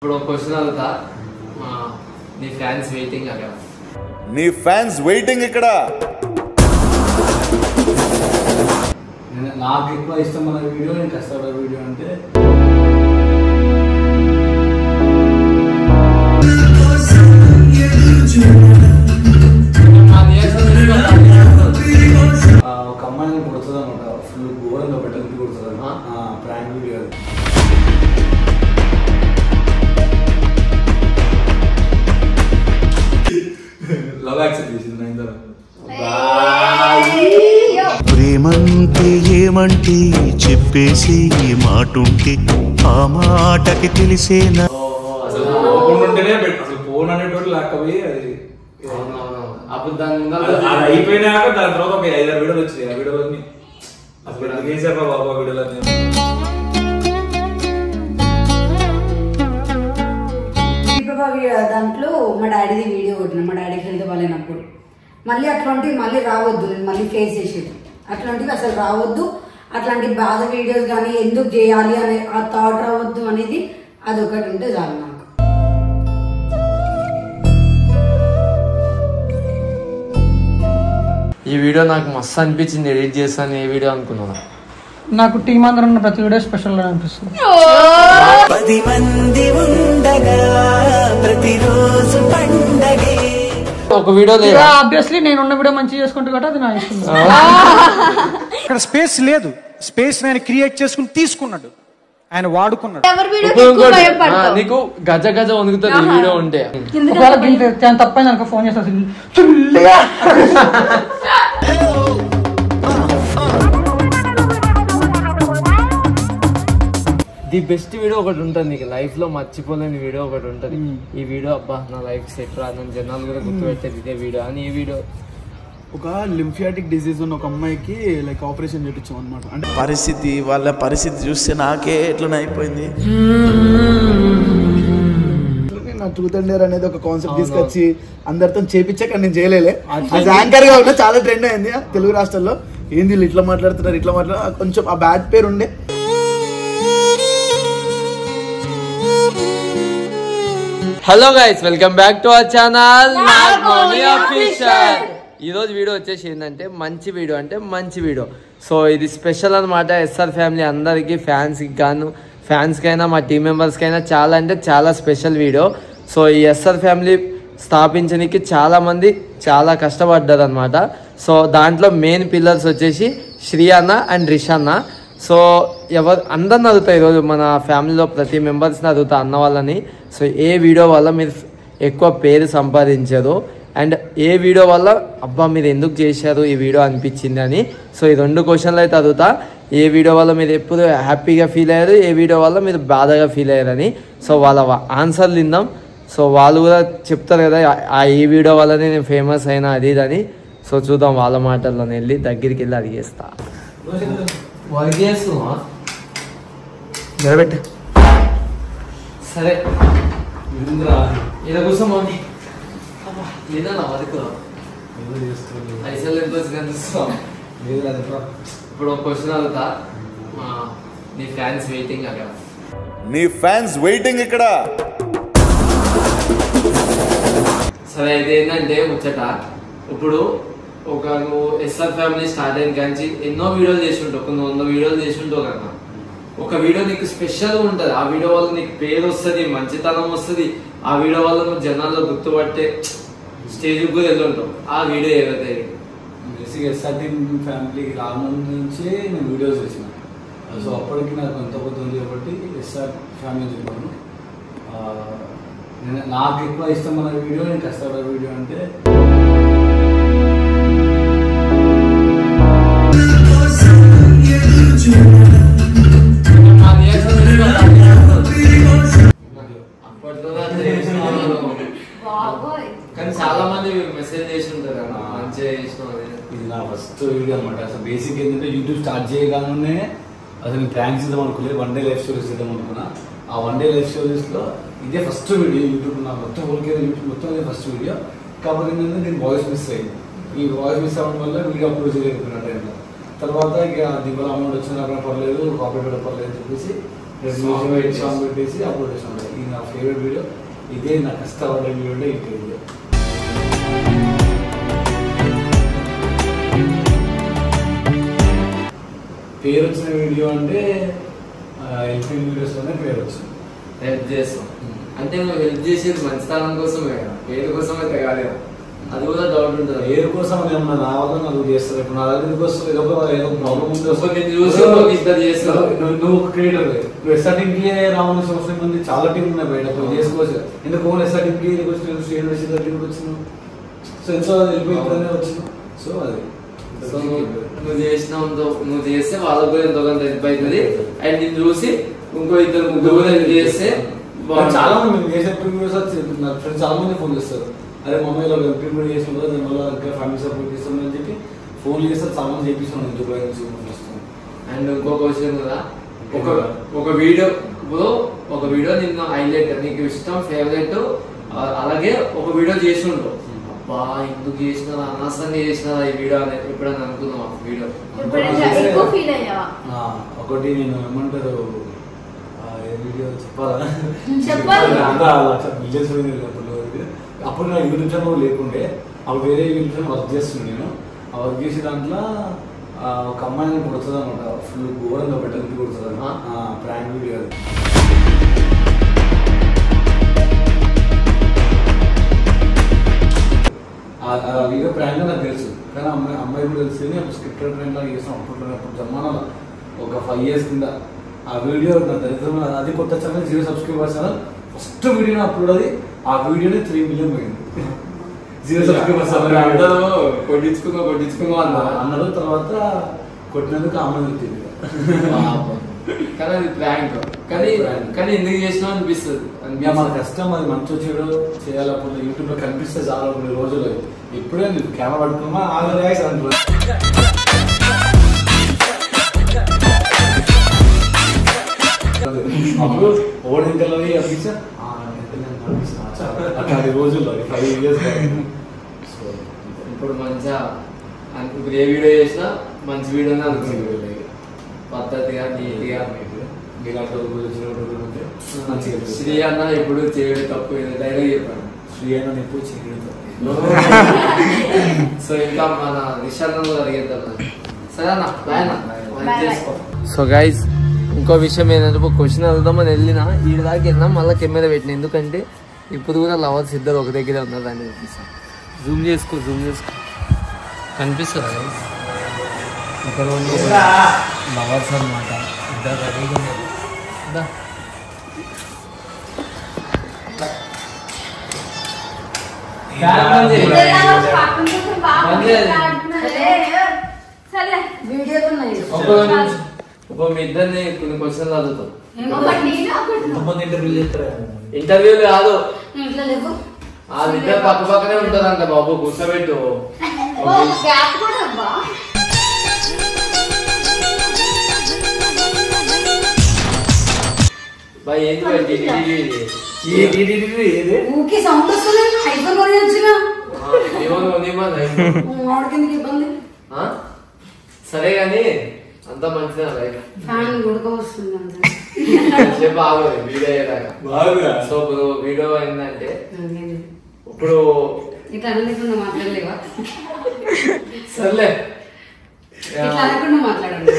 ఇప్పుడు క్వశ్చన్ అడుగుతా, నీ ఫ్యాన్స్ వెయిటింగ్ అక్కడ. నీ ఫ్యాన్స్ వెయిటింగ్ ఇక్కడ. నాకు ఎక్కువ ఇష్టమైన వీడియో, నేను కష్టపడే వీడియో అంటే ఒక అమ్మాయిని కొడుతుంది అనమాట. ఫుల్ ఘోరంగా పెట్టడానికి కొడుతుంది ప్రాంక్ వీడియో. లవ్ యాక్సెప్ట్ చేసింది నా ఇందరం. ప్రేమంటే ఏమంటే చెప్పేసి ఈ మాటుంటే ఆ మాటకి తెలిసేనా. అసలు ఉంటేనే అసలు ఫోన్ అనేటోడు లేకపోయి అది అయిపోయినాక దాని తర్వాత ఒక 5-6 వీడియోలు వచ్చినాయి. ఆ వీడియోలన్నీ అసలు నాకు వేసారా బాబా వీడియోలన్నీ. దాంట్లో మా డాడీది వీడియో కొట్టిన, మా డాడీకి హెల్త్ బాగాలేనప్పుడు. మళ్ళీ అట్లాంటివి మళ్ళీ రావద్దు, నేను మళ్ళీ ఫేస్ చేసేది. అట్లాంటివి అసలు రావద్దు, అట్లాంటి బాధ వీడియోస్ కానీ ఎందుకు చేయాలి అనే ఆ థాట్ రావద్దు అనేది అదొకటి ఉంటే చాలు నాకు. ఈ వీడియో నాకు మస్తు అనిపించింది, ఎడిట్ చేస్తాను ఏ వీడియో అనుకున్నాను. నాకు టీం అందరం ఉన్న ప్రతి వీడియో స్పెషల్ గా అనిపిస్తుంది. 10 మంది ఉండగా ప్రతిరోజు పండగే. ఒక వీడియో లేదా? ఆబ్వియస్లీ నేను ఉన్న వీడియో మంచిగా చేసుకుంటూ కాబట్టి అది నా ఇష్టం. ఇక్కడ స్పేస్ లేదు, స్పేస్ నేను క్రియేట్ చేసుకుని తీసుకున్నాడు, ఆయన వాడుకున్నాడు. నీకు గజ గజ వణుకుతుంది ఈ వీడియో ఉంటే. తప్పైంది అనుకో ఫోన్ చేస్తా. ది బెస్ట్ వీడియో ఒకటి ఉంటుంది నీకు లైఫ్ లో మర్చిపోలేని వీడియో ఒకటి ఉంటుంది. ఈ వీడియో అబ్బా నా లైఫ్ సెట్ రా, నన్ను జనాలు కూడా గుర్తుపెట్టేది ఇదే వీడియో అని. ఈ వీడియో ఒక లింఫియాటిక్ డిసీజ్ ఉన్న ఒక అమ్మాయికి లైక్ ఆపరేషన్ చేయించాం అనమాట. అంటే పరిస్థితి వాళ్ళ పరిస్థితి చూస్తే నాకే ఎట్లా అయిపోయింది. నా ట్రూత్ అండ్ డేర్ అనేది ఒక కాన్సెప్ట్ తీసుకొచ్చి అందరితో చేపించాక నేను చేయలేలే. యాంకర్ గా ఉన్నా చాలా ట్రెండ్ అయింది తెలుగు రాష్ట్రాల్లో. ఏంది వీళ్ళు ఇట్లా మాట్లాడుతున్నారు, ఇట్లా మాట్లాడుతున్నారు, కొంచెం ఆ బ్యాడ్ పేరు ఉండే. Hello guys, welcome back to our channel Nagamani official. ఈ రోజు వీడియో వచ్చేసి ఏంటంటే మంచి వీడియో, అంటే మంచి వీడియో. సో ఇది స్పెషల్ అనమాట. ఎస్ఆర్ ఫ్యామిలీ అందరికి, ఫ్యాన్స్కి అయినా మా టీం మెంబర్స్కి చాలా అంటే చాలా స్పెషల్ వీడియో. సో ఈ ఎస్ఆర్ ఫ్యామిలీ స్థాపించడానికి చాలామంది చాలా కష్టపడ్డారు అనమాట. సో దాంట్లో మెయిన్ పిల్లర్స్ వచ్చేసి శ్రీ అన్న అండ్ రిష్ అన్న. సో అందరిని అడుగుతాయి ఈరోజు మన ఫ్యామిలీలో ప్రతి మెంబర్స్ని అడుగుతా అన్న వాళ్ళని. సో ఏ వీడియో వల్ల మీరు ఎక్కువ పేరు సంపాదించారు అండ్ ఏ వీడియో వల్ల అబ్బా మీరు ఎందుకు చేశారు ఈ వీడియో అనిపించింది అని. సో ఈ 2 క్వశ్చన్లు అయితే అడుగుతా. ఏ వీడియో వల్ల మీరు ఎప్పుడు హ్యాపీగా ఫీల్ అయ్యారు, ఏ వీడియో వల్ల మీరు బాధగా ఫీల్ అయ్యారని. సో వాళ్ళ ఆన్సర్లు విందాం. సో వాళ్ళు కూడా చెప్తారు కదా ఈ వీడియో వల్లనే నేను ఫేమస్ అయినా అది ఇదని. సో చూద్దాం వాళ్ళ మాటల్లోనే వెళ్ళి దగ్గరికి వెళ్ళి అడిగేస్తా. నిలబెట్టు. సరే ఇలా కూర్చోమని ఇప్పుడు ఒక క్వశ్చన్ అడుగుతా, నీ ఫ్యాన్స్ వెయిటింగ్ అక్కడ. నీ ఫ్యాన్స్ వెయిటింగ్ ఇక్కడ. సరే ఇది ఏంటంటే ముచ్చట, ఇప్పుడు నువ్వు ఎస్ఆర్ ఫ్యామిలీ స్టార్ట్ అయిన కానీ ఎన్నో వీడియోలు చేసి ఉంటావు, కొన్ని 100 వీడియోలు చేసి ఉంటావు కదా. ఒక వీడియో నీకు స్పెషల్గా ఉంటుంది, ఆ వీడియో వల్ల నీకు పేరు వస్తుంది, మంచితనం వస్తుంది, ఆ వీడియో వల్ల నువ్వు జనాల్లో గుర్తుపట్టే స్టేజ్కి కూడా వెళ్ళుంటావు. ఆ వీడియో ఏదైతే బేసిక్గా ఎస్ఆర్ టీం ఫ్యామిలీకి రాముందు నుంచే నేను వీడియోస్ చేసిన. సో అప్పటికి నాకు ఎంత కొత్త ఉంది కాబట్టి ఎస్ఆర్ ఫ్యామిలీ చెప్పాను. నాకు ఎక్కువ ఇష్టమైన వీడియో, నేను కష్టపడే వీడియో అంటే కానీ చాలా మంది మెసేజ్ చేసి ఉంటారు కదా మంచిగా చేసిన. ఇది నా ఫస్ట్ వీడియో అనమాట. అసలు బేసిక్ ఏంటంటే యూట్యూబ్ స్టార్ట్ చేయగానే అసలు నేను ప్రాంక్స్ ఇద్దాం అనుకోలేదు, 1 డే లైఫ్ స్టోరీస్ ఇద్దాం అనుకున్నా. ఆ 1 డే లైఫ్ స్టోరీస్లో ఇదే ఫస్ట్ వీడియో యూట్యూబ్. నా మొత్తం యూట్యూబ్ మొత్తం ఇదే ఫస్ట్ వీడియో. కాకపోతే ఏంటంటే నేను వాయిస్ మిస్ అయ్యింది. ఈ వాయిస్ మిస్ అవ్వడం వల్ల వీడియో అప్లోడ్ చేయలేకపోయినా టైంలో. తర్వాత ఇక దీనివల్ల అమౌంట్ వచ్చినా పర్లేదు, కాపీ కూడా పర్లేదు అని చెప్పేసి సాంగ్ పెట్టేసి అప్లోడ్ చేసాను. ఇది నా ఫేవరెట్ వీడియో, ఇదే నా కష్టపడే వీడియో అంటే ఈ వీడియో. పేరు వచ్చిన వీడియో అంటే హెల్పింగ్ వీడియోస్లోనే పేరు వచ్చింది. హెల్ప్ చేస్తాం అంటే నువ్వు హెల్ప్ చేసేది మంచితనం కోసమే కదా, పేరు కోసమే తెగాలి. అది కూడా డౌట్ ఉంటుంది. పేరు కోసం ఏమన్నా రావాలని నువ్వు చేస్తారు. ఇప్పుడు నా దగ్గర కోసం ఏదో ప్రాబ్లం ఉంది, చూసి ఇద్దరు చేస్తారు. నువ్వు ఒక క్రియేటర్, నువ్వు ఎస్ఆర్టీకి రావాల్సిన అవసరం ఉంది. చాలా టీం ఉన్నాయి బయట, నువ్వు చేసుకోవచ్చు. ఎందుకు ఓన్ ఎస్ఆర్టీకి వచ్చినావు, శ్రీనివాస్ వచ్చినావు, సో ఎంతో వెళ్ళిపోయిందనే వచ్చినావు. సో అది నువ్వు చేసినావు, నువ్వు చేస్తే వాళ్ళకు కూడా ఎంతో కొంత హెల్ప్ అవుతుంది. అండ్ నేను చూసి ఇంకో ఇద్దరు ముగ్గురు హెల్ప్ చేస్తే చాలా మంది మేము చేసే ప్రీవియస్ నాకు ఫ్రెండ్స్ చాలా మంది ఫోన్ చేస్తారు. అరే మమ్మీ ఇలా ప్రీమియర్ చేసిన దానివల్ల ఇంకా ఫ్యామిలీ సపోర్ట్ చేస్తామని అని చెప్పి ఫోన్ చేస్తారు. చాలా మంది చేపిస్తున్నాను దుబాయ్ నుంచి. అండ్ ఇంకో క్వశ్చన్ కూడా, ఒక వీడియో నిన్ను హైలైట్ నీకు ఇష్టం ఫేవరెట్, అలాగే ఒక వీడియో చేసి ఉంటావు, అబ్బా ఎందుకు చేసిన అనవసరంగా చేసిన ఈ వీడియో అని ఎప్పుడైనా అనుకున్నావా? వీడియో ఒకటి నేను ఏమంటారు వీడియో చెప్పాలా, అప్పుడు నా యూట్యూబ్ ఛానల్ లేకుండే, అప్పుడు వేరే యూట్యూబ్ ఛానల్ వర్క్ చేస్తున్నాను. నేను ఆ వర్క్ చేసే దాంట్లో ఒక అమ్మాయిని కొడుతుంది అనమాట, ఫుల్ ఘోరంగా పెట్టడానికి కొడుతుంది ప్రాంక్ వీడియో. ఆ వీడియో ప్రాంక్ నాకు తెలుసు, కానీ అమ్మాయి కూడా తెలిసి అప్పుడు స్క్రిప్ట్ ట్రైన్ లాగా చేసాం. అప్పుడు జమానాలో ఒక 5 years కింద ఆ వీడియో నా దరిద్రం. అది కొత్త channel 0 subscribers channel. First video upload అది, ఆ వీడియోనే 3 million పోయింది. 0 subscribers కొట్టించుకున్నా అన్నారు. తర్వాత కొట్టినందుకు ఆమె వచ్చింది. కానీ అది ప్రాంక్, కానీ ఎందుకు చేసినా అనిపిస్తుంది. మన కష్టం, అది మంచి వచ్చేయడం చేయాలి. అప్పుడు యూట్యూబ్ లో కనిపిస్తే చాలా కొన్ని రోజులు ఎప్పుడే కెమెరా పట్టుకున్నా ఆగలే అంటారు. అప్పుడు ఓడింకలో అనిపించా అట్లాంటి రోజుల్లో 5 years. ఇప్పుడు మంచిగా ఇప్పుడు ఏ వీడియో చేసినా మంచి వీడియోనే అనుకుంటుంది, పద్ధతిగా నీట్గా. శ్రీ అన్న ఎప్పుడు చేయడం తప్పు, డైరెక్ట్ చెప్పాను. శ్రీ అన్న ఎప్పుడు చేయడం తప్పు. సో ఇంకా మన విషయాలను అడిగేద్దాం. సరే అన్న, బాయ్ అన్న. సో గైస్ ఇంకో విషయం ఏంటంటే, ఒక క్వశ్చన్ అడుగుదామని వెళ్ళినా ఈ దాకా వెళ్ళినా మళ్ళీ కెమెరా పెట్టిన, ఎందుకంటే ఇప్పుడు కూడా లవర్స్ ఇద్దరు ఒక దగ్గరే ఉన్నారు అని చూపిస్తాను. జూమ్ చేసుకో కనిపిస్తుందా గైస్? ఇక్కడ లవర్స్ అనమాట, ఇద్దరు రెడీగా ఉన్నారు. మీ ఇద్దరిని కొన్ని క్వశ్చన్లు అడుగుతాం. ఇంటర్వ్యూలు కాదు, వాళ్ళిద్దరు పక్క పక్కనే ఉంటారంట బాబు, కూర్చోబెట్టు. సరే గాని అంత మంచిదా లైఫ్? బాగోదు వీడియో అయ్యేదాకా. సో ఇప్పుడు వీడియో అయిందంటే ఇప్పుడు సర్లే మాట్లాడండి.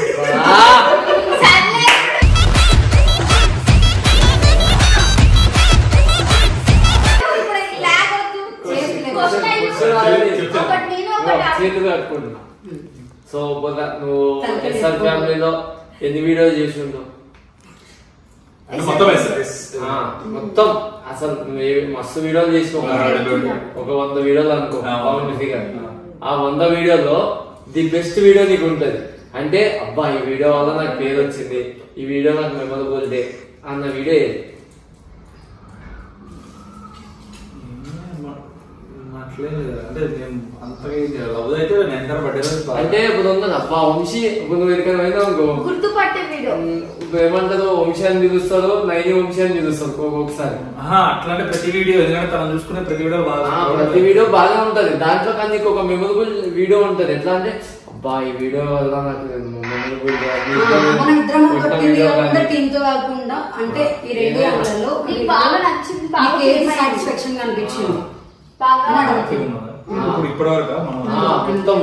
చేతులు కట్టుకుంటున్నా. సో నువ్వు ఎస్ఆర్ ఫ్యామిలీలో ఎన్ని వీడియోలు చేసి ఉంటావు? మొత్తం అసలు మస్తు వీడియోలు చేసినావు, ఒక 100 వీడియోలు అనుకో. ఆ 100 వీడియోలో ది బెస్ట్ వీడియో నీకు ఉంటది అంటే, అబ్బా ఈ వీడియో వల్ల నాకు పేరు వచ్చింది, ఈ వీడియో నాకు మెమరబుల్ డే అన్న వీడియో ఏది? అంటే ఇప్పుడు ఉన్నది అబ్బా వంశీ, ఇప్పుడు నువ్వు ఎక్కడ పోయినా గుర్తుపట్టే వీడియో ఏమంటారు, వంశీ అని పిలుస్తారు, నైని వంశీ అని పిలుస్తారు ఒక్కొక్కసారి. అట్లాంటి ప్రతి వీడియో ఎందుకంటే తను చూసుకునే ప్రతి వీడియో బాగా ఉంటది దాంట్లో, కానీ నీకు ఒక మెమరబుల్ వీడియో ఉంటది. ఎట్లా అంటే అబ్బా ఈ వీడియో వల్ల నాకు మనం ఇద్దరం ఒక వీడియో టీమ్ తో కాకుండా అంటే ఈ రెండు యాప్లలో బాగా నచ్చింది, సాటిస్ఫాక్షన్ అనిపించింది. ఇప్పటి వరకు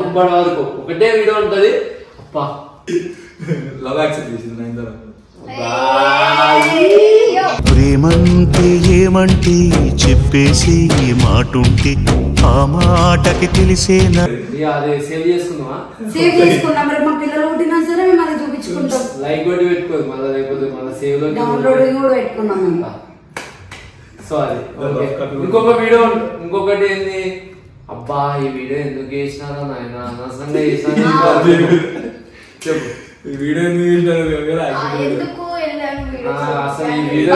ఇప్పటి వరకు ఒకటే వీడియో ఉంటది. అబ్బా లవ్ యాక్సెప్ట్ చేసింది నైందర. ప్రేమంటే ఏమంటే చెప్పేసి ఈ మాటుంటే ఆ మాటకి తెలిసేనా. అదే సేవ్ చేసుకుందామా? సేవ్ చేసుకున్నాం. మరి మా పిల్లలు పుట్టినా సరే మేము అది చూపించుకుంటాం. లైక్ కొట్టి పెట్టుకోదు మళ్ళీ, లేకపోతే మన సేవ్ లో డౌన్లోడింగ్ కూడా పెట్టుకున్నాం మేము. సారీ. ఇంకొక వీడియో, ఇంకొకటి ఏంది, అబ్బా ఈ వీడియో ఎందుకు చేసినారా నాయన, అనవసరంగా చేసినా. చెప్పు ఈ వీడియో ఎందుకు చేసినారు? అసలు ఈ వీడియో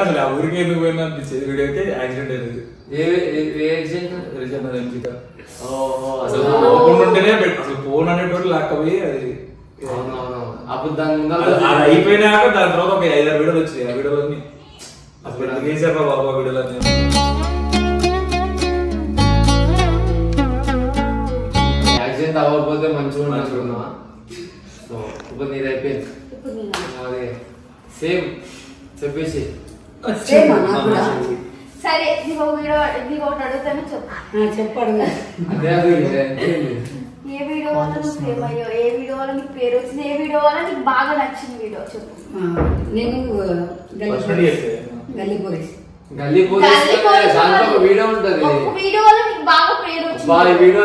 అసలు ఆ ఊరికి ఎందుకు పోయినా అనిపించేది. వీడియోకి యాక్సిడెంట్ అయింది. అసలు ఉంటేనే అసలు ఫోన్ అనేటోళ్ళు లేకపోయి అది అప్పుడు దాని ముందు అయిపోయినాక దాని తర్వాత ఒక 5-6 వీడియోలు వచ్చినాయి. ఆ వీడియోలన్నీ అసలు ఎందుకు వేసారు బాబా వీడియోలన్నీ. యాక్సిడెంట్ అవ్వకపోతే మంచిగా ఉండనుకున్నా. సో ఇప్పుడు నీది అయిపోయింది. అదే సేమ్ చెప్పేసి సరే నీకు ఒకటి అడుగుతాను చెప్పాడు. అదే ఏ వీడియో వల్ల నువ్వు ఫేమ్ అయ్యో, ఏ వీడియో వల్ల నీకు పేరు వచ్చింది, ఏ వీడియో వల్ల నీకు బాగా నచ్చిన వీడియో చెప్పు. నేను గల్లీ పోలీస్ దాంట్లో ఒక వీడియో ఉంటది. వీడియో వల్ల నీకు బాగా పేరు వచ్చింది. వీడియో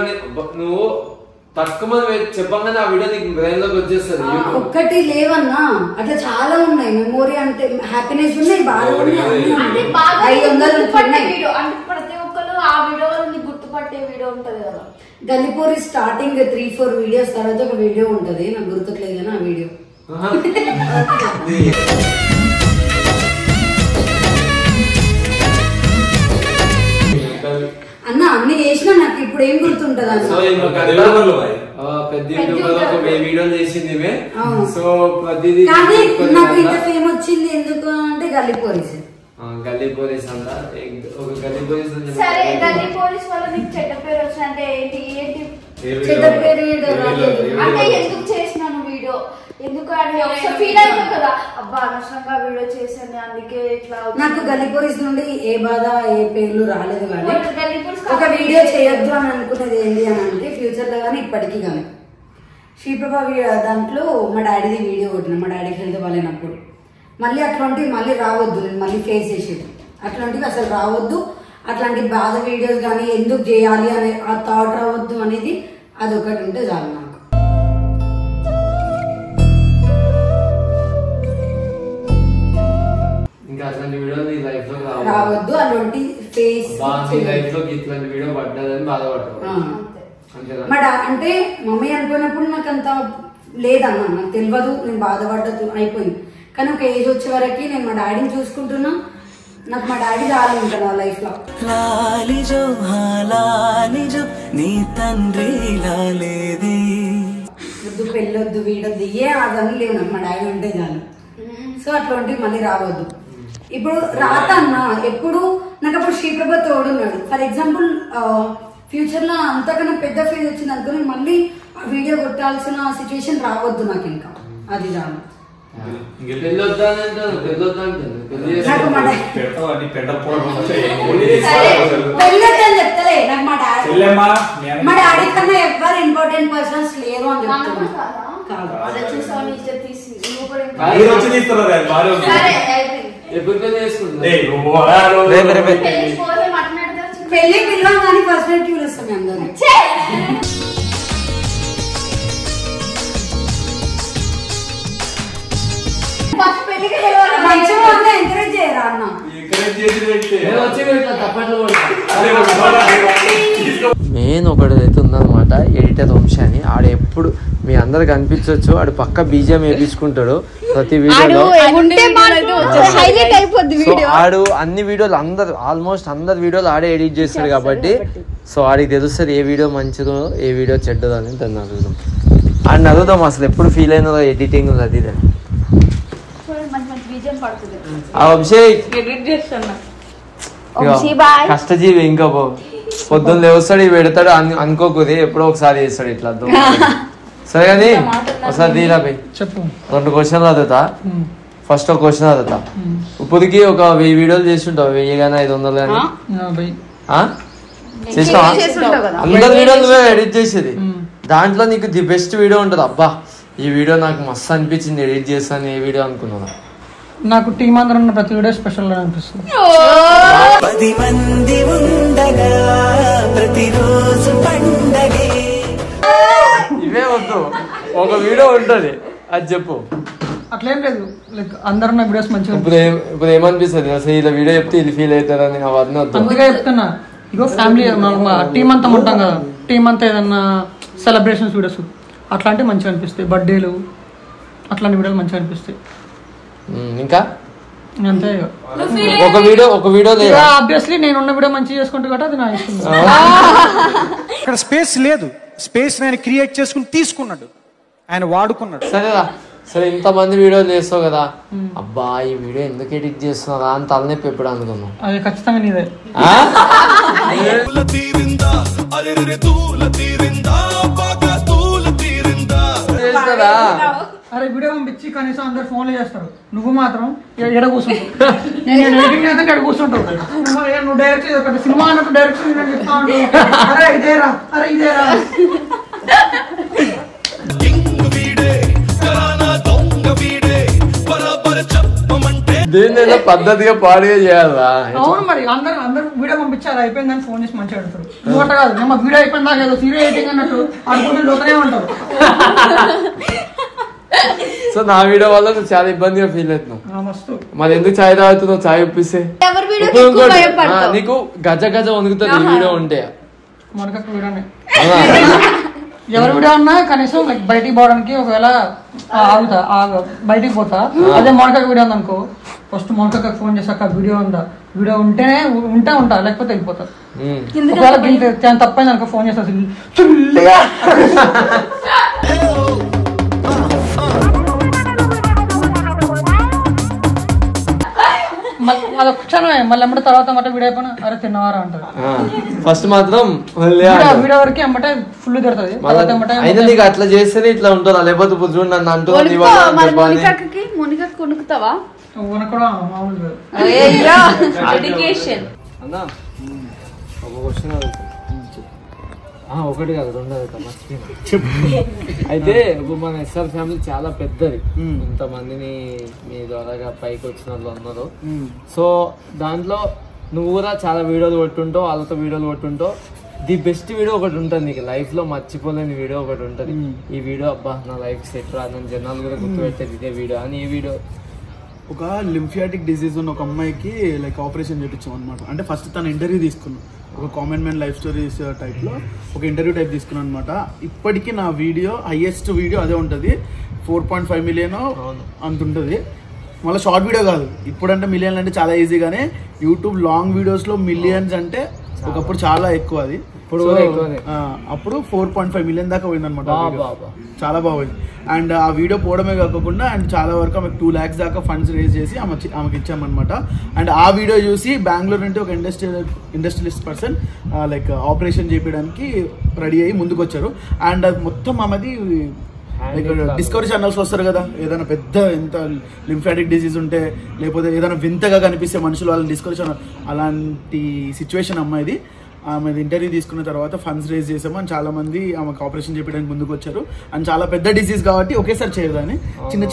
నువ్వు తక్కువ మంది చెప్పంగానే ఆ వీడియో నీకు బ్రెయిన్ లోకి వచ్చేస్తుంది. ఒక్కటి లేవన్నా, అట్లా చాలా ఉన్నాయి. మెమోరీ అంటే హ్యాపీనెస్ ఉన్నాయి, బాగా అంటే బాగా గుర్తుపట్టే వీడియో అంటే ప్రతి ఒక్కరు ఆ వీడియో వల్ల నీకు గుర్తుపట్టే వీడియో ఉంటది కదా. గల్లీపోరి స్టార్టింగ్ 3-4 వీడియోస్ తర్వాత ఒక వీడియో ఉంటది, నాకు గుర్తులేదు కానీ ఆ వీడియో అన్న అన్ని చేసినా నాకు ఇప్పుడు ఏం గుర్తుంటది అన్న. పెద్ద వీడియో చేసింది. సో కానీ నాకు ఇంత ఫేమ్ వచ్చింది ఎందుకు అంటే గల్లీ పోలీస్. గల్లీ పోలీస్ అంట ఒక గల్లీ పోలీస్. సరే గల్లీ పోలీస్ వల్ల నీకు చెడ్డ పేరు వచ్చిన అంటే ఏంటి చెడ్డ పేరు అంటే ఎందుకు చేసినాను వీడియో, ఎందుకు అంటే ఒకసారి ఫీల్ అవుతావు కదా, అబ్బా అనవసరంగా వీడియో చేశాను అందుకే ఇట్లా. నాకు గల్లీ పోలీస్ నుండి ఏ బాధ ఏ పేర్లు రాలేదు. కానీ ఒక వీడియో చేయొద్దు అని అనుకున్నది ఏంటి అని అంటే ఫ్యూచర్ లో కానీ ఇప్పటికీ కానీ శ్రీప్రభ దాంట్లో మా డాడీది వీడియో కొట్టిన, మా డాడీకి హెల్త్ బాగాలేనప్పుడు. మళ్ళీ అట్లాంటివి మళ్ళీ రావద్దు, నేను మళ్ళీ ఫేస్ చేసేది. అట్లాంటివి అసలు రావద్దు. అట్లాంటి బాధ వీడియోస్ కానీ ఎందుకు చేయాలి అనే ఆ థాట్ రావద్దు అనేది అదొకటి ఉంటే చాలు నాకు. ఇంకా అట్లాంటి వీడియో నీ లైఫ్ లో రావద్దు. అట్లాంటి ఫేస్ లైఫ్ లో ఇట్లాంటి వీడియో పడ్డదని బాధపడతావు. అంటే మమ్మీ అనుకున్నప్పుడు నాకు అంత లేదన్నా, నాకు తెలియదు, నేను బాధపడ్డదు అయిపోయింది. కానీ ఒక ఏజ్ వచ్చే వరకు నేను మా డాడీని చూసుకుంటున్నా, నాకు మా డాడీ చాలు ఉంటాను ఆ లైఫ్ లో. వద్దు పెళ్ళొద్దు వీడొద్దు ఏ అదని లేవు, నాకు మా డాడీ ఉంటే చాలు. సో అట్లాంటివి మళ్ళీ రావద్దు. ఇప్పుడు రాత అన్న ఎప్పుడు నాకు అప్పుడు శ్రీప్రభ తోడున్నాడు. ఫర్ ఎగ్జాంపుల్ ఫ్యూచర్ లో అంతకన్నా పెద్ద ఫేజ్ వచ్చింది అనుకో, నేను మళ్ళీ ఆ వీడియో కొట్టాల్సిన సిచ్యువేషన్ రావద్దు నాకు. ఇంకా అది చాలు. చెప్తలే నాకు మా డాడీ కన్నా ఎవరు ఇంపార్టెంట్ పర్సన్స్ లేరు అని చెప్తున్నా. పెళ్లి పిల్లలు కానీ పర్సనల్ ట్యూల్ వస్తాం అందరూ. ఎంకరేజ్ చేయరా అన్న. మెయిన్ ఒకటి అయితే ఉందన్నమాట, ఎడిటర్ వంశీ అని. ఆడ ఎప్పుడు మీ అందరికి అనిపించవచ్చు, ఆడు పక్క బీజం వేపించుకుంటాడు ప్రతి వీడియోలో. ఆడు అన్ని వీడియోలు ఆల్మోస్ట్ అందరు వీడియోలు ఆడే ఎడిట్ చేస్తాడు కాబట్టి సో ఆడికి తెలుస్తుంది ఏ వీడియో మంచిదో ఏ వీడియో చెడ్డదో అని. దాన్ని అడుగుదాం, ఆడిని అడుగుదాం అసలు ఎప్పుడు ఫీల్ అయినదో ఎడిటింగ్ అది ఇది. అభిషేక్ కష్టజీవి ఇంకా పొద్దున్న లేస్తాడు ఇవి పెడతాడు అనుకోకుది ఎప్పుడో ఒకసారి చేస్తాడు ఇట్లా సరే కానీ ఒకసారి తీరా పోయి చెప్పు 2 క్వశ్చన్లు అడుగుతా ఫస్ట్ ఒక క్వశ్చన్ అడుగుతా ఇప్పటికి ఒక 1000 వీడియోలు చేస్తుంటావు 1000 కానీ 500 కానీ చేసినావా అందరు వీడియోలు నువ్వే ఎడిట్ చేసేది దాంట్లో నీకు ది బెస్ట్ వీడియో ఉంటుంది అబ్బా ఈ వీడియో నాకు మస్తు అనిపించింది ఎడిట్ చేస్తాను ఏ వీడియో అనుకున్నాను నాకు టీం అందరూ ఉన్న ప్రతి వీడియో స్పెషల్ గా అనిపిస్తుంది 10 మంది ఉండగా ప్రతిరోజు పండగే ఇవే వద్దు ఒక వీడియో ఉంటది అది చెప్పు అట్లేం లేదు లైక్ అందరున్న వీడియోస్ మంచిగా ఇప్పుడు ఏమనిపిస్తుంది అసలు ఇలా వీడియో చెప్తే ఇది ఫీల్ అవుతారని అవన్నీ వద్దు అందుకే చెప్తున్నా ఇగో ఫ్యామిలీ టీం అంతా ఉంటాం కదా టీం అంతా ఏదన్నా సెలబ్రేషన్స్ వీడియోస్ అట్లాంటివి మంచిగా అనిపిస్తాయి బర్త్డేలు అట్లాంటి వీడియోలు మంచిగా అనిపిస్తాయి ఇంకా అంతే ఒక వీడియో లేదు ఆబ్వియస్లీ నేను ఉన్న వీడియో మంచిగా చేసుకుంటా కాబట్టి అది నా ఇష్టం ఇక్కడ స్పేస్ లేదు స్పేస్ నేను క్రియేట్ చేసుకుని తీసుకున్నాడు ఆయన వాడుకున్నాడు సరే ఇంతమంది వీడియోలు చేస్తావు కదా అబ్బా ఈ వీడియో ఎందుకు ఎడిట్ చేస్తున్నారా అని తలనొప్పి ఎప్పుడు అనుకున్నాం అది ఖచ్చితంగా నీదే అరే వీడియో పంపించి కనీసం అందరు ఫోన్లు చేస్తారు నువ్వు మాత్రం ఎడ కూర్చుంటావు నేను ఎడిటింగ్ చేస్తే ఎడ కూర్చుంటావు నువ్వు డైరెక్ట్ ఒకటి సినిమా అన్నట్టు డైరెక్ట్ నేను చెప్తా ఉంటావు అరే ఇదేరా అరే ఇదేరా దీన్ని పద్ధతిగా పాడుగా చేయాలా అవును మరి అందరు వీడియో పంపించారు అయిపోయిందని ఫోన్ చేసి మంచిగా అడుగుతారు నువ్వు అట్ట కాదు నేను వీడియో అయిపోయింది నాకు ఏదో సీరియస్ ఎడిటింగ్ అన్నట్టు అనుకుంటే లోతనే ఉంటారు సో నా వీడియో వల్ల నువ్వు చాలా ఇబ్బందిగా ఫీల్ అవుతున్నావు మరి ఎందుకు ఛాయ్ తాగుతున్నావు ఛాయ్ ఒప్పిస్తే నీకు గజ గజ వణుకుతుంది ఈ వీడియో ఉంటే మనకు వీడియోనే ఎవరి వీడియో అన్నా కనీసం లైక్ బయటికి పోవడానికి ఒకవేళ ఆగుతా బయటికి పోతా అదే మోనకక్క వీడియో ఉందనుకో ఫస్ట్ మోనకక్క ఫోన్ చేసాక వీడియో ఉందా వీడియో ఉంటేనే ఉంటా లేకపోతే వెళ్ళిపోతా ఒకవేళ తప్పైంది అనుకో ఫోన్ చేస్తా అదొక క్షణమే మళ్ళీ ఎమ్మటే తర్వాత వీడియో అయిపోయినా అరే తిన్నవారా అంటారు ఫస్ట్ మాత్రం వీడియో వరకు ఎమ్మటే ఫుల్ తిడుతుంది అయినా నీకు అట్లా చేస్తేనే ఇట్లా ఉంటుందా లేకపోతే ఇప్పుడు చూడు నన్ను అంటుంది ఒకటి కాదు 2 అవుతా అయితే ఇప్పుడు మన ఎస్ఆర్ ఫ్యామిలీ చాలా పెద్దది ఇంతమందిని మీ ద్వారా పైకి వచ్చిన వాళ్ళు ఉన్నారు సో దాంట్లో నువ్వు కూడా చాలా వీడియోలు కొట్టుంటావు వాళ్ళతో వీడియోలు కొట్టుంటావు ది బెస్ట్ వీడియో ఒకటి ఉంటుంది నీకు లైఫ్ లో మర్చిపోలేని వీడియో ఒకటి ఉంటుంది ఈ వీడియో అబ్బా నా లైఫ్ సెట్ రా నన్ను జనాలు కూడా గుర్తుపెట్టేది ఇదే వీడియో అని ఈ వీడియో ఒక లింఫియాటిక్ డిసీజ్ ఉన్న ఒక అమ్మాయికి లైక్ ఆపరేషన్ చేయించాం అనమాట అంటే ఫస్ట్ తను ఇంటర్వ్యూ తీసుకున్నాం ఒక కామన్ మ్యాన్ లైఫ్ స్టోరీస్ టైప్లో ఒక ఇంటర్వ్యూ టైప్ తీసుకున్నాను అనమాట ఇప్పటికీ నా వీడియో హైయెస్ట్ వీడియో అదే ఉంటుంది 4.5 మిలియన్ అంత ఉంటుంది మళ్ళీ షార్ట్ వీడియో కాదు ఇప్పుడంటే మిలియన్లు అంటే చాలా ఈజీగానే యూట్యూబ్ లాంగ్ వీడియోస్లో మిలియన్స్ అంటే ఒకప్పుడు చాలా ఎక్కువ అది అప్పుడు 4.5 మిలియన్ దాకా పోయింది అనమాట చాలా బాగుంది అండ్ ఆ వీడియో పోవడమే కాకుండా అండ్ చాలా వరకు ఆమెకు 2 lakhs దాకా ఫండ్స్ రేజ్ చేసి ఆమెకి ఇచ్చామన్నమాట అండ్ ఆ వీడియో చూసి బెంగళూరు నుండి ఒక ఇండస్ట్రియలిస్ట్ పర్సన్ లైక్ ఆపరేషన్ చేయడానికి రెడీ అయ్యి ముందుకు వచ్చారు అండ్ అది మొత్తం ఆమెది డిస్కవరీ ఛానల్స్ వస్తారు కదా ఏదైనా పెద్ద ఎంత లింఫాటిక్ డిసీజ్ ఉంటే లేకపోతే ఏదైనా వింతగా కనిపిస్తే మనుషులు వాళ్ళని డిస్కవరీ ఛానల్ అలాంటి సిచ్యువేషన్ అమ్మాయిది ఆమెది ఇంటర్వ్యూ తీసుకున్న తర్వాత ఫండ్స్ రేజ్ చేసాము అని చాలా మంది ఆమెకు ఆపరేషన్ చేయడానికి ముందుకు వచ్చారు అండ్ చాలా పెద్ద డిసీజ్ కాబట్టి ఒకేసారి చేయదని చిన్న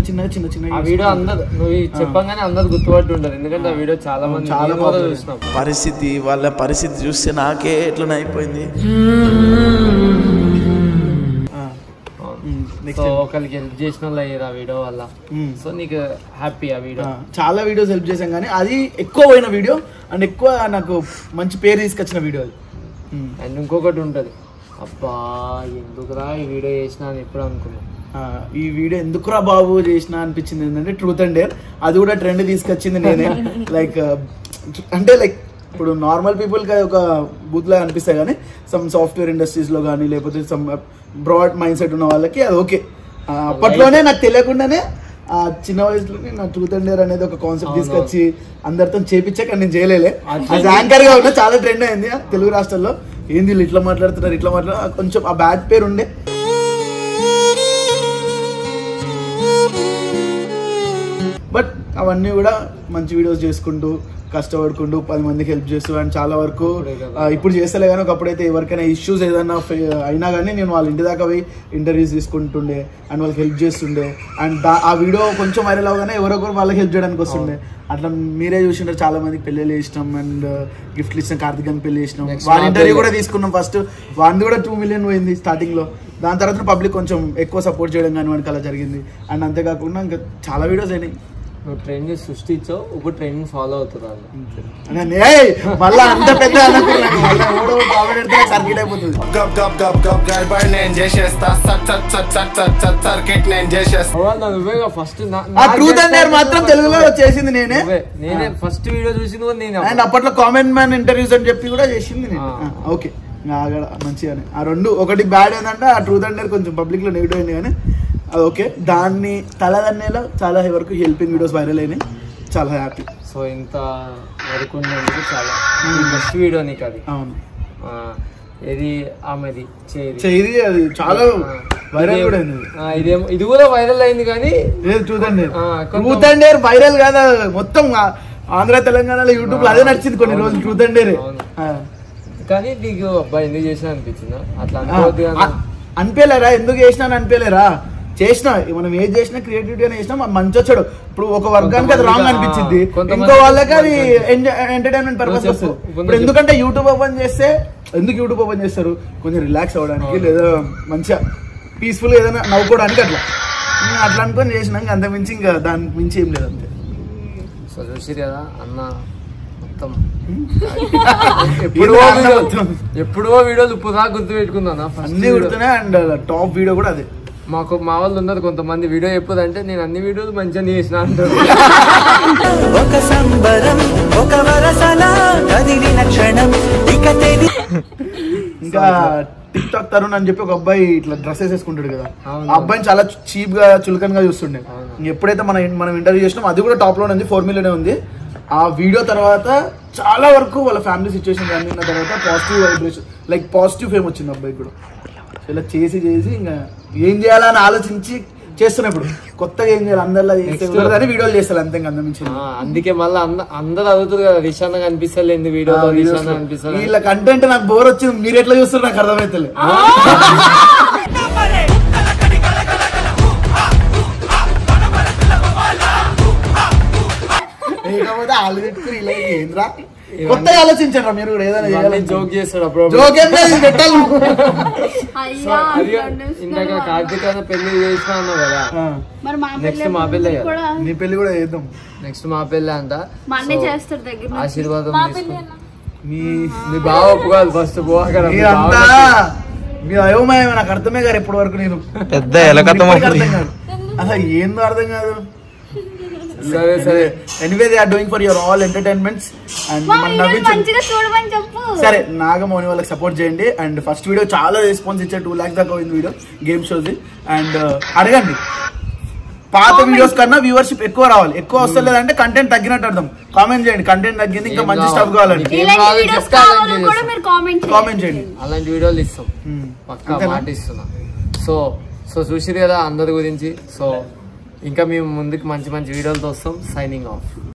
చిన్నగా వీడియో అందరు నువ్వు చెప్పగానే అందరు గుర్తుపట్టి ఉంటారు ఎందుకంటే ఆ వీడియో చాలా మంది చాలా చూసినాం పరిస్థితి వాళ్ళ పరిస్థితి చూస్తే నాకే ఎట్లా అయిపోయింది ఒకరికి హెల్ప్ చేసిన ఆ వీడియో వల్ల సో నీకు హ్యాపీ ఆ వీడియో చాలా వీడియోస్ హెల్ప్ చేసాం కానీ అది ఎక్కువ పోయిన వీడియో అండ్ ఎక్కువ నాకు మంచి పేరు తీసుకొచ్చిన వీడియో అది అండ్ ఇంకొకటి ఉంటది అబ్బా ఎందుకురా ఈ వీడియో చేసినా అని ఎప్పుడు అనుకున్నా ఈ వీడియో ఎందుకురా బాబు చేసిన అనిపించింది ఏంటంటే ట్రూత్ అండ్ డేర్ అది కూడా ట్రెండ్ తీసుకొచ్చింది నేనే లైక్ అంటే లైక్ ఇప్పుడు నార్మల్ పీపుల్కి ఒక బూత్ లాగా అనిపిస్తాయి కానీ సమ్ సాఫ్ట్వేర్ ఇండస్ట్రీస్లో కానీ లేకపోతే సమ్ బ్రాడ్ మైండ్ సెట్ ఉన్న వాళ్ళకి అది ఓకే అప్పట్లోనే నాకు తెలియకుండానే ఆ చిన్న వయసులోనే నా ట్రూత్ అండ్ డేర్ అనేది ఒక కాన్సెప్ట్ తీసుకొచ్చి అందరితో చేపించాక నేను చేయలేలే. అది యాంకర్ గా ఉన్నా చాలా ట్రెండ్ అయింది తెలుగు రాష్ట్రాల్లో. ఏంది వీళ్ళు ఇట్లా మాట్లాడుతున్నారు కొంచెం ఆ బ్యాడ్ పేరు ఉండే. బట్ అవన్నీ కూడా మంచి వీడియోస్ చేసుకుంటూ కష్టపడుకుంటూ 10 మందికి హెల్ప్ చేస్తూ అండ్ చాలా వరకు ఇప్పుడు చేస్తలే కానీ ఒకప్పుడైతే ఎవరికైనా ఇష్యూస్ ఏదైనా అయినా కానీ నేను వాళ్ళ ఇంటి దాకా పోయి ఇంటర్వ్యూస్ తీసుకుంటుండే అండ్ వాళ్ళకి హెల్ప్ చేస్తుండే. అండ్ ఆ వీడియో కొంచెం వైరల్ అవగానే ఎవరొకరు వాళ్ళకి హెల్ప్ చేయడానికి వస్తుండే. అట్లా మీరే చూసింటారు చాలా మందికి పెళ్ళిళ్ళు చేసినాం అండ్ గిఫ్ట్లు ఇచ్చినాం. కార్తిక్ అని పెళ్లి చేసినాం, వాళ్ళ ఇంటర్వ్యూ కూడా తీసుకున్నాం. ఫస్ట్ వాడిది కూడా 2 million పోయింది స్టార్టింగ్ లో. దాని తర్వాత పబ్లిక్ కొంచెం ఎక్కువ సపోర్ట్ చేయడం కానీ వాడికి అలా జరిగింది. అండ్ అంతేకాకుండా ఇంకా చాలా వీడియోస్ అయినాయి. నువ్వు ట్రెండ్ సృష్టించావు, ఇప్పుడు ట్రెండ్ ఫాలో అవుతున్నారు. మళ్ళీ అంత పెద్ద సర్కిట్ అయిపోతుంది. ఫస్ట్ ట్రూత్ అండ్ డేర్ మాత్రం తెలుగులో చేసింది నేనే ఫస్ట్ వీడియో చూసింది నేను. అండ్ అప్పట్లో కామెంట్ మ్యాన్ ఇంటర్వ్యూస్ అని చెప్పి కూడా చేసింది నేను. ఓకే మంచిగానే ఆ రెండు. ఒకటి బ్యాడ్ ఏంటంటే ఆ ట్రూత్ అండ్ డేర్ కొంచెం పబ్లిక్ లో నెగిటివ్ అయింది కానీ అది ఓకే. దాన్ని తలదన్నేలో చాలా వరకు హెల్పింగ్ వీడియోస్ వైరల్ అయినాయి. చాలా హ్యాపీ. సో ఇంత వరకు ఉన్నందుకు చాలా బెస్ట్ వీడియో నీకు అది. అవును, ఇది ఆమెది చేయి అది చాలా వైరల్ కూడా అయింది. ఇది కూడా వైరల్ అయింది కానీ ట్రూత్ అండ్ డేర్ వైరల్ కాదు, మొత్తం ఆంధ్ర తెలంగాణలో యూట్యూబ్ లో అదే నడిచింది కొన్ని రోజులు ట్రూత్ అండ్ డేర్. కానీ నీకు అబ్బాయి ఎందుకు చేసినా అనిపించిందా? అట్లా అనిపించలేరా? ఎందుకు చేసినా అనిపించలేరా? చేసినా మనం ఏది చేసినా క్రియేటివిటీ అని చేసినా మంచి వచ్చాడు. ఇప్పుడు ఒక వర్గానికి అది రాంగ్ అనిపించింది, ఇంకో వాళ్ళకి అది ఎంటర్టైన్మెంట్ పర్పస్ వస్తుంది. ఇప్పుడు ఎందుకంటే యూట్యూబ్ ఓపెన్ చేస్తే ఎందుకు యూట్యూబ్ ఓపెన్ చేస్తారు? కొంచెం రిలాక్స్ అవ్వడానికి లేదా మంచిగా పీస్ఫుల్ ఏదైనా నవ్వుకోవడానికి అట్లా అట్లా అనుకొని చేసినాక అంత మించి ఇంకా దానికి మించి ఏం లేదు అంతే. సో చూసిరు కదా అన్న మొత్తం ఎప్పుడో వీడియోలు ఇప్పుడు దాకా గుర్తు పెట్టుకున్నా అన్ని గుర్తున్నాయి. అండ్ టాప్ వీడియో కూడా అదే. మాకు మా వాళ్ళు ఉన్నారు కొంతమంది వీడియో ఎప్పుడంటే నేను అన్ని వీడియోలు మంచిగా చేసిన అంటారు. ఇంకా టిక్ టాక్ తరుణ్ అని చెప్పి ఒక అబ్బాయి ఇట్లా డ్రెస్సెస్ వేసుకుంటాడు కదా, ఆ అబ్బాయిని చాలా చీప్ గా చులకన్ గా చూస్తుండే. ఎప్పుడైతే మనం ఇంటర్వ్యూ చేసినాం అది కూడా టాప్ లోనే ఉంది, 4 million ఉంది. ఆ వీడియో తర్వాత చాలా వరకు వాళ్ళ ఫ్యామిలీ సిచ్యువేషన్ అన్న తర్వాత positive vibration like positive fame వచ్చింది అబ్బాయికి కూడా. ఇలా చేసి ఇంకా ఏం చేయాలని ఆలోచించి చేస్తున్నప్పుడు కొత్తగా ఏం చేయాలి అందరిలా చేస్తే వీడియోలు చేస్తారు అంతే. అందుకే మళ్ళీ అందరు అడుగుతారు కదా రిషాన్ కనిపిస్తలేదు వీడియోలో, రిషాన్ కనిపిస్తలేదు. వీళ్ళ కంటెంట్ నాకు బోర్ వచ్చింది, మీరు ఎట్లా చూస్తారు నాకు అర్థమైతలే. లేకపోతే వాళ్ళు పెట్టుకుని ఇలా ఏంద్రా కొత్తగా ఆలోచించారా మీరు కూడా ఏదైనా జోక్ చేస్తాడు అప్పుడు. జోక్ ఏం లేదు పెట్టాలి. ఇందాక కార్తీక్ పెళ్లి చేసినా అన్నావు కదా, నెక్స్ట్ మా పెళ్ళి నీ పెళ్లి కూడా చేద్దాం. నెక్స్ట్ మా పెళ్ళి అంట ఆశీర్వాదం మీ బావ ఒప్పుకోవాలి ఫస్ట్. మీరంతా మీ అయోమయం నాకు అర్థమే కాదు ఇప్పటి వరకు. నేను పెద్ద అసలు ఏందో అర్థం కాదు. సరే సరే anyway they are doing for your all entertainments and సరే నాగమౌని వాళ్ళకి సపోర్ట్ చేయండి. అండ్ ఫస్ట్ వీడియో చాలా రెస్పాన్స్ ఇచ్చారు, 2 lakhs దాకా పోయింది వీడియో గేమ్ షోది. అండ్ అడగండి పాత వీడియోస్ కన్నా వ్యూవర్షిప్ ఎక్కువ రావాలి. ఎక్కువ వస్తలేదంటే కంటెంట్ తగ్గినట్టు అర్థం. కామెంట్ చేయండి కంటెంట్ తగ్గింది ఇంకా మంచి స్టఫ్ కావాలండి కామెంట్ చేయండి. అలాంటి వీడియోలు ఇస్తాం పక్కా మాట ఇస్తున్నా. సో చూసిరు కదా అందరి గురించి. సో ఇంకా మేము ముందుకు మంచి మంచి వీడియోలతో వస్తాం. Signing off.